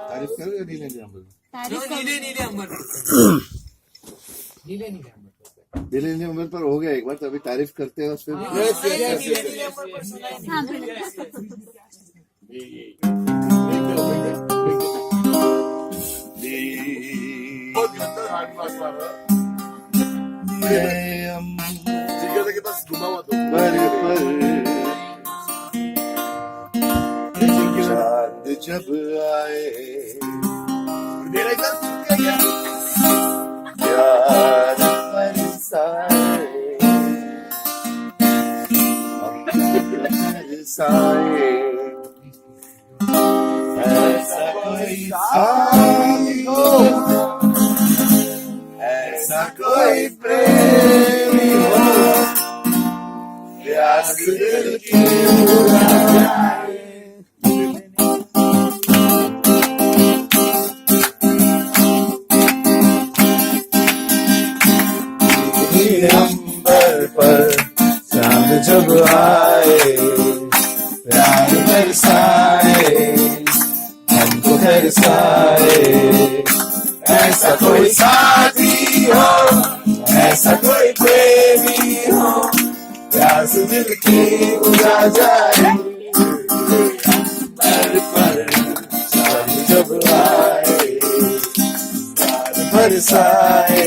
तारीफ करो या नीले नीले अंबर? नीले नीले अंबर नीले नीले अंबर पर हो गया एक बार, तो अभी तारीफ करते हैं उसमें। चांद जब आए प्यार बरसाए, बरसाए, ऐसा कोई साथी हो, ऐसा कोई प्रेमी हो, प्यास दिल की बुझाए। अंबर पर चांद जब आए, प्यार बरसाए, हमको बरसाए, ऐसा कोई साथी हो, ऐसा कोई प्रेमी हो, प्यास दिल की बुझा जाए। अंबर पर चांद जब आए, प्यार बरसाए,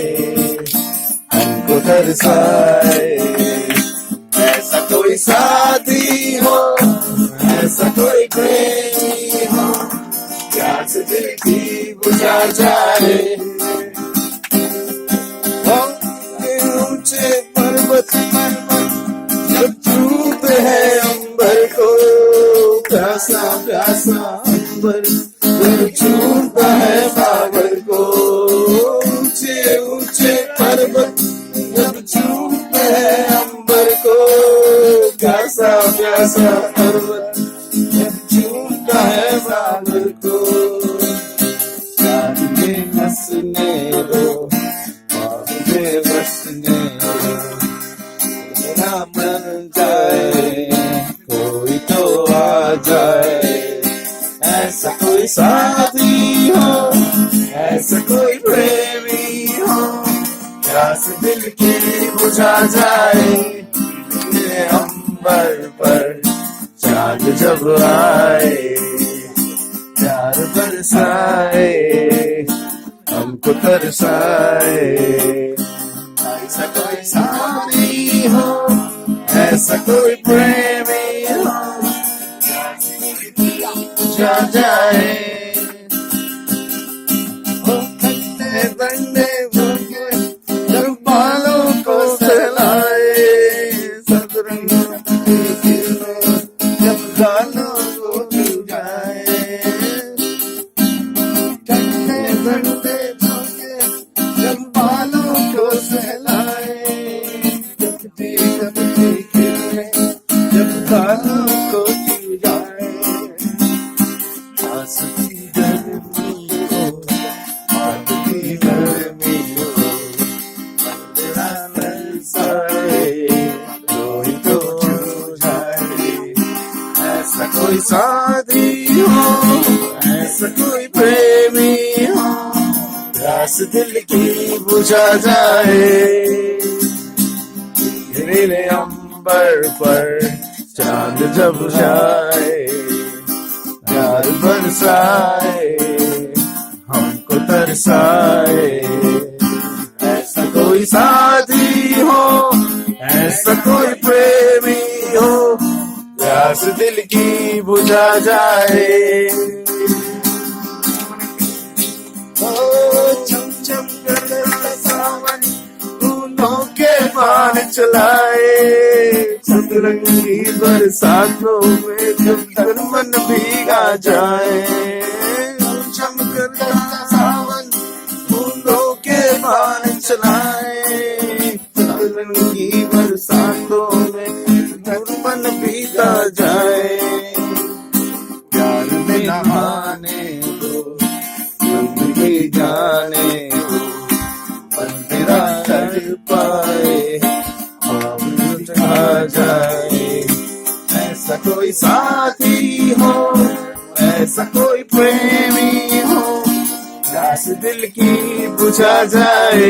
हमको तरसाए, ऐसा कोई साथी हो, ऐसा कोई प्रेमी हो, प्यास दिल की बुझा जाए। ऊंचे पर्वत जब छूते हैं अंबर को, प्यासा प्यासा अंबर जब छूता है सागर को। ऊंचे ऊंचे पर्वत जब छूते हैं अंबर को, प्यासा प्यासा पर्वत जब छूता है सागर को। चांद में हंसने दो, ख्वाब में बसने दो, मेरा मन जाए, कोई तो आ जाए, ऐसा कोई साथी हो, ऐसा कोई प्रेमी हो, प्यास दिल की बुझा जाए। अंबर पर चांद जब आए, प्यार बरसाए, हमको तरसाए, ऐसा कोई साथी हो, ऐसा कोई प्रेमी हो, प्यास दिल की बुझा जाए। बंदे जब बालों को सहलाए, सतरंग जब गालों को चुराए, ठंडे ठंडे झोंके जब बालों को सहलाए, जबती जबती किरणें जब गालों को चुराए, आसती गर्मी हो, आसती गर्मी हो, अंधेरा बरसाए, कोई तो जाए, ऐसा कोई साथी हो, ऐसा कोई प्रेमी हो, प्यास दिल की बुझा जाए। नीले अंबर पर चांद जब जाए, प्यार बरसाए, हमको तरसाए, ऐसा कोई साथी हो, ऐसा कोई प्रेमी हो, प्यास दिल की बुझा जाए। चम चम करता सावन फूलों के बाण चलाए, सतरंगी बरसातों में जब तक मन भीगा जाए। चम करता सावन फूलों के बाण चलाए, सतरंगी बरसातों में जब मन भीगा जाए। प्यार में नहाने दो, जिंदगी जाने दो, मन मेरा कर पाए, ख्वाब आ जाए, ऐसा कोई साथी हो, ऐसा कोई प्रेमी हो, प्यास दिल की बुझा जाए।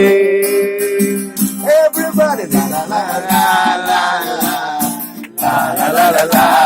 Everybody la la la la la la la la la la la